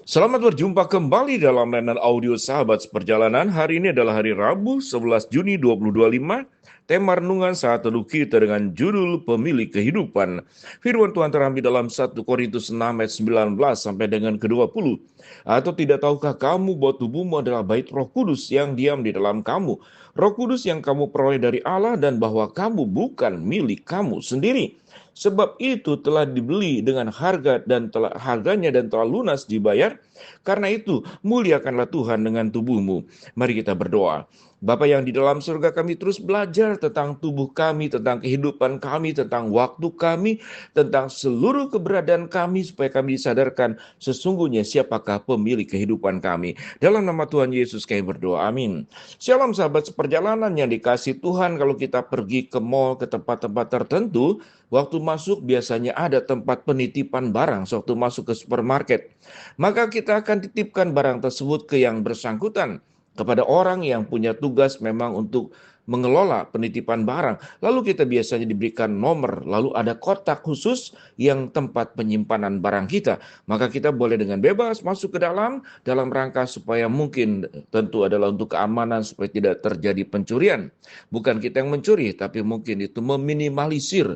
Selamat berjumpa kembali dalam layanan audio Sahabat Seperjalanan. Hari ini adalah hari Rabu 11 Juni 2025. Tema renungan saat teduh kita dengan judul Pemilik Kehidupan. Firman Tuhan terambil dalam 1 Korintus 6 ayat 19 sampai dengan ke-20. Atau tidak tahukah kamu bahwa tubuhmu adalah bait Roh Kudus yang diam di dalam kamu? Roh Kudus yang kamu peroleh dari Allah dan bahwa kamu bukan milik kamu sendiri. Sebab itu telah dibeli dengan harganya dan telah lunas dibayar. Karena itu muliakanlah Tuhan dengan tubuhmu. Mari kita berdoa. Bapa yang di dalam surga, kami terus belajar tentang tubuh kami, tentang kehidupan kami, tentang waktu kami, tentang seluruh keberadaan kami, supaya kami disadarkan sesungguhnya siapakah pemilik kehidupan kami. Dalam nama Tuhan Yesus kami berdoa, amin. Shalom sahabat seperjalanan yang dikasih Tuhan. Kalau kita pergi ke mall, ke tempat-tempat tertentu, waktu masuk biasanya ada tempat penitipan barang. Waktu masuk ke supermarket, maka kita akan titipkan barang tersebut ke yang bersangkutan, kepada orang yang punya tugas memang untuk mengelola penitipan barang. Lalu kita biasanya diberikan nomor, lalu ada kotak khusus yang tempat penyimpanan barang kita. Maka kita boleh dengan bebas masuk ke dalam rangka supaya mungkin tentu adalah untuk keamanan, supaya tidak terjadi pencurian. Bukan kita yang mencuri, tapi mungkin itu meminimalisir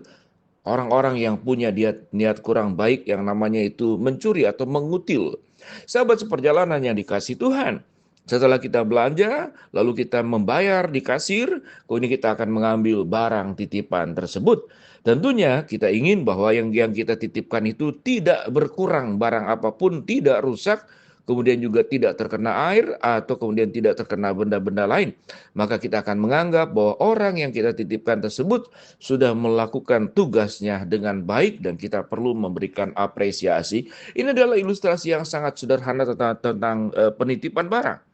orang-orang yang punya niat kurang baik yang namanya itu mencuri atau mengutil. Sahabat seperjalanan yang dikasih Tuhan, setelah kita belanja, lalu kita membayar di kasir, kemudian kita akan mengambil barang titipan tersebut. Tentunya kita ingin bahwa yang kita titipkan itu tidak berkurang, barang apapun tidak rusak, kemudian juga tidak terkena air atau kemudian tidak terkena benda-benda lain. Maka kita akan menganggap bahwa orang yang kita titipkan tersebut sudah melakukan tugasnya dengan baik dan kita perlu memberikan apresiasi. Ini adalah ilustrasi yang sangat sederhana tentang penitipan barang.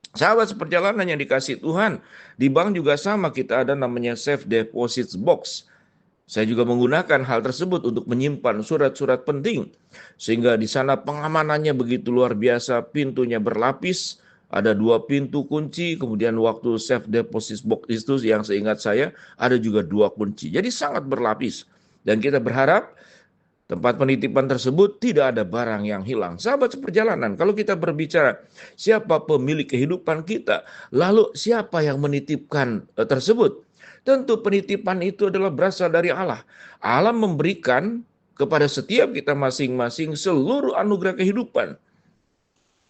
Sahabat seperjalanan yang dikasih Tuhan, di bank juga sama, kita ada namanya safe deposit box. Saya juga menggunakan hal tersebut untuk menyimpan surat-surat penting. Sehingga di sana pengamanannya begitu luar biasa, pintunya berlapis, ada 2 pintu kunci, kemudian waktu safe deposit box itu yang seingat saya ada juga 2 kunci. Jadi sangat berlapis. Dan kita berharap tempat penitipan tersebut tidak ada barang yang hilang. Sahabat seperjalanan, kalau kita berbicara siapa pemilik kehidupan kita, lalu siapa yang menitipkan tersebut? Tentu penitipan itu adalah berasal dari Allah. Allah memberikan kepada setiap kita masing-masing seluruh anugerah kehidupan.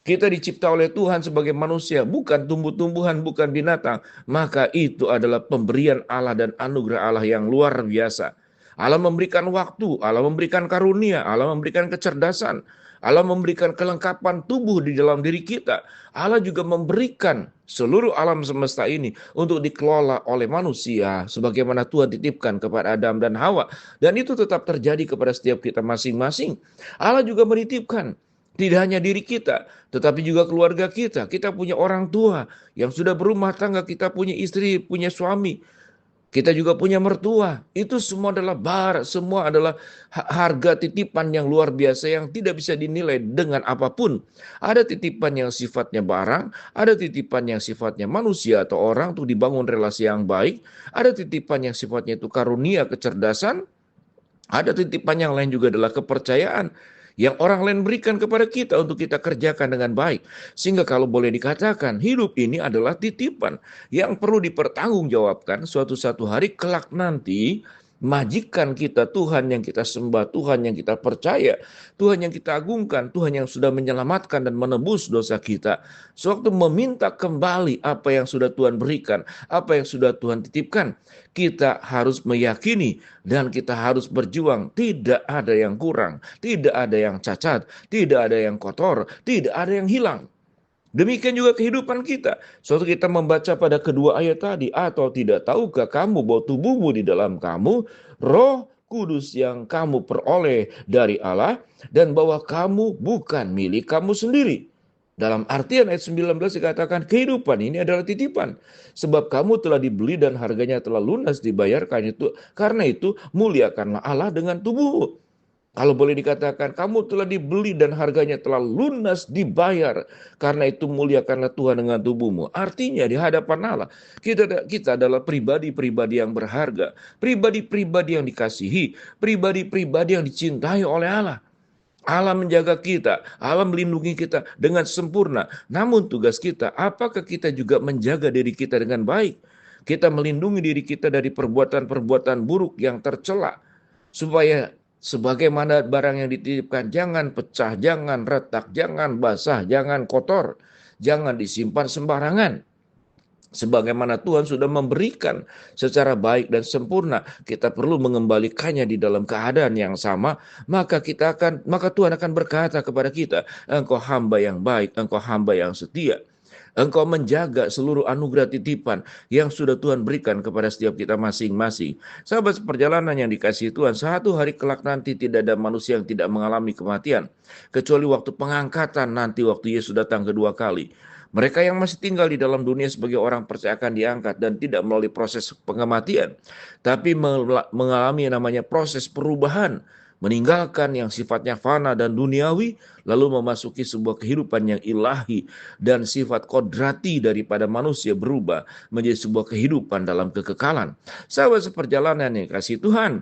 Kita dicipta oleh Tuhan sebagai manusia, bukan tumbuh-tumbuhan, bukan binatang. Maka itu adalah pemberian Allah dan anugerah Allah yang luar biasa. Allah memberikan waktu, Allah memberikan karunia, Allah memberikan kecerdasan, Allah memberikan kelengkapan tubuh di dalam diri kita. Allah juga memberikan seluruh alam semesta ini untuk dikelola oleh manusia sebagaimana Tuhan titipkan kepada Adam dan Hawa. Dan itu tetap terjadi kepada setiap kita masing-masing. Allah juga menitipkan tidak hanya diri kita, tetapi juga keluarga kita. Kita punya orang tua yang sudah berumah tangga, kita punya istri, punya suami. Kita juga punya mertua. Itu semua adalah harga titipan yang luar biasa yang tidak bisa dinilai dengan apapun. Ada titipan yang sifatnya barang, ada titipan yang sifatnya manusia atau orang untuk dibangun relasi yang baik, ada titipan yang sifatnya itu karunia, kecerdasan, ada titipan yang lain juga adalah kepercayaan yang orang lain berikan kepada kita untuk kita kerjakan dengan baik. Sehingga kalau boleh dikatakan, hidup ini adalah titipan yang perlu dipertanggungjawabkan suatu hari kelak nanti. Majikan kita, Tuhan yang kita sembah, Tuhan yang kita percaya, Tuhan yang kita agungkan, Tuhan yang sudah menyelamatkan dan menebus dosa kita. Sewaktu meminta kembali apa yang sudah Tuhan berikan, apa yang sudah Tuhan titipkan, kita harus meyakini dan kita harus berjuang. Tidak ada yang kurang, tidak ada yang cacat, tidak ada yang kotor, tidak ada yang hilang. Demikian juga kehidupan kita. Suatu kita membaca pada kedua ayat tadi, atau tidak tahukah kamu bahwa tubuhmu di dalam kamu, Roh Kudus yang kamu peroleh dari Allah, dan bahwa kamu bukan milik kamu sendiri. Dalam artian ayat 19 dikatakan kehidupan ini adalah titipan. Sebab kamu telah dibeli dan harganya telah lunas dibayarkan itu. Karena itu muliakanlah Allah dengan tubuhmu. Kalau boleh dikatakan, kamu telah dibeli dan harganya telah lunas dibayar. Karena itu muliakanlah Tuhan dengan tubuhmu. Artinya di hadapan Allah, kita adalah pribadi-pribadi yang berharga. Pribadi-pribadi yang dikasihi. Pribadi-pribadi yang dicintai oleh Allah. Allah menjaga kita, Allah melindungi kita dengan sempurna. Namun tugas kita, apakah kita juga menjaga diri kita dengan baik? Kita melindungi diri kita dari perbuatan-perbuatan buruk yang tercela, supaya sebagaimana barang yang dititipkan jangan pecah, jangan retak, jangan basah, jangan kotor, jangan disimpan sembarangan. Sebagaimana Tuhan sudah memberikan secara baik dan sempurna, kita perlu mengembalikannya di dalam keadaan yang sama, maka Tuhan akan berkata kepada kita, engkau hamba yang baik, engkau hamba yang setia. Engkau menjaga seluruh anugerah titipan yang sudah Tuhan berikan kepada setiap kita masing-masing. Sahabat seperjalanan yang dikasihi Tuhan, satu hari kelak nanti tidak ada manusia yang tidak mengalami kematian. Kecuali waktu pengangkatan nanti, waktu Yesus datang kedua kali. Mereka yang masih tinggal di dalam dunia sebagai orang percaya akan diangkat dan tidak melalui proses pengematian, tapi mengalami yang namanya proses perubahan, meninggalkan yang sifatnya fana dan duniawi, lalu memasuki sebuah kehidupan yang ilahi, dan sifat kodrati daripada manusia berubah menjadi sebuah kehidupan dalam kekekalan. Sahabat seperjalanan yang kasih Tuhan,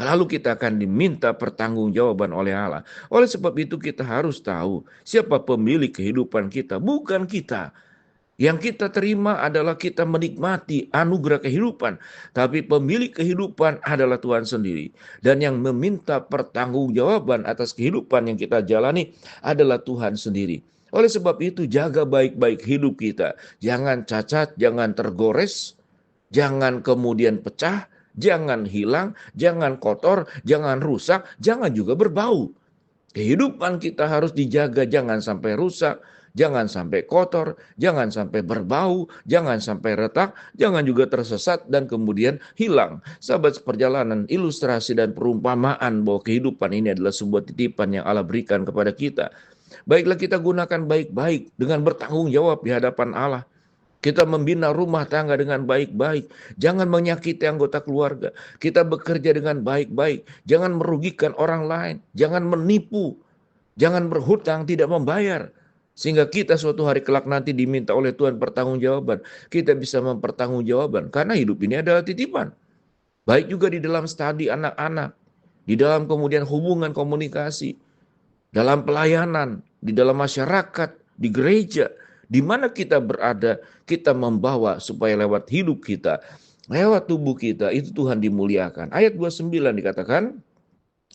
lalu kita akan diminta pertanggungjawaban oleh Allah. Oleh sebab itu kita harus tahu siapa pemilik kehidupan kita, bukan kita. Yang kita terima adalah kita menikmati anugerah kehidupan. Tapi pemilik kehidupan adalah Tuhan sendiri. Dan yang meminta pertanggungjawaban atas kehidupan yang kita jalani adalah Tuhan sendiri. Oleh sebab itu jaga baik-baik hidup kita. Jangan cacat, jangan tergores, jangan kemudian pecah, jangan hilang, jangan kotor, jangan rusak, jangan juga berbau. Kehidupan kita harus dijaga, jangan sampai rusak, jangan sampai kotor, jangan sampai berbau, jangan sampai retak, jangan juga tersesat dan kemudian hilang. Sahabat seperjalanan, ilustrasi dan perumpamaan bahwa kehidupan ini adalah sebuah titipan yang Allah berikan kepada kita. Baiklah kita gunakan baik-baik dengan bertanggung jawab di hadapan Allah. Kita membina rumah tangga dengan baik-baik. Jangan menyakiti anggota keluarga. Kita bekerja dengan baik-baik. Jangan merugikan orang lain. Jangan menipu. Jangan berhutang tidak membayar. Sehingga kita suatu hari kelak nanti diminta oleh Tuhan pertanggungjawaban. Kita bisa mempertanggungjawaban. Karena hidup ini adalah titipan. Baik juga di dalam studi anak-anak. Di dalam kemudian hubungan komunikasi. Dalam pelayanan. Di dalam masyarakat. Di gereja. Di mana kita berada, kita membawa supaya lewat hidup kita, lewat tubuh kita, itu Tuhan dimuliakan. Ayat 29 dikatakan,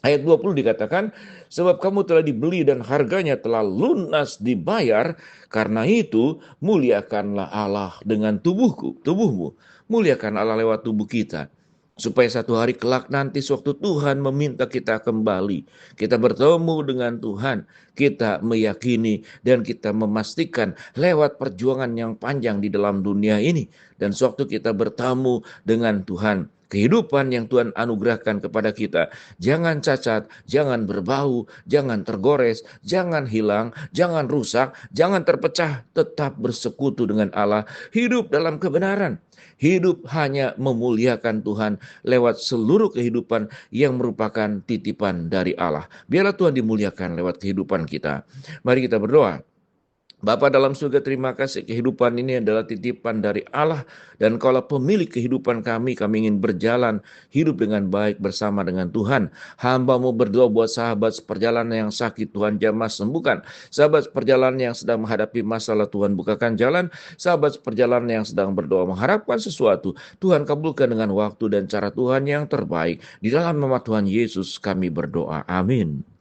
ayat 20 dikatakan, sebab kamu telah dibeli dan harganya telah lunas dibayar, karena itu muliakanlah Allah dengan tubuhmu. Muliakan Allah lewat tubuh kita. Supaya satu hari kelak nanti sewaktu Tuhan meminta kita kembali, kita bertemu dengan Tuhan, kita meyakini dan kita memastikan lewat perjuangan yang panjang di dalam dunia ini. Dan sewaktu kita bertemu dengan Tuhan, kehidupan yang Tuhan anugerahkan kepada kita, jangan cacat, jangan berbau, jangan tergores, jangan hilang, jangan rusak, jangan terpecah, tetap bersekutu dengan Allah, hidup dalam kebenaran. Hidup hanya memuliakan Tuhan lewat seluruh kehidupan yang merupakan titipan dari Allah. Biarlah Tuhan dimuliakan lewat kehidupan kita. Mari kita berdoa. Bapa dalam surga, terima kasih, kehidupan ini adalah titipan dari Allah, dan Kaulah pemilik kehidupan kami ingin berjalan hidup dengan baik bersama dengan Tuhan. Hamba-Mu berdoa buat sahabat seperjalanan yang sakit, Tuhan jamah sembuhkan. Sahabat seperjalanan yang sedang menghadapi masalah, Tuhan bukakan jalan. Sahabat seperjalanan yang sedang berdoa mengharapkan sesuatu, Tuhan kabulkan dengan waktu dan cara Tuhan yang terbaik. Di dalam nama Tuhan Yesus kami berdoa, amin.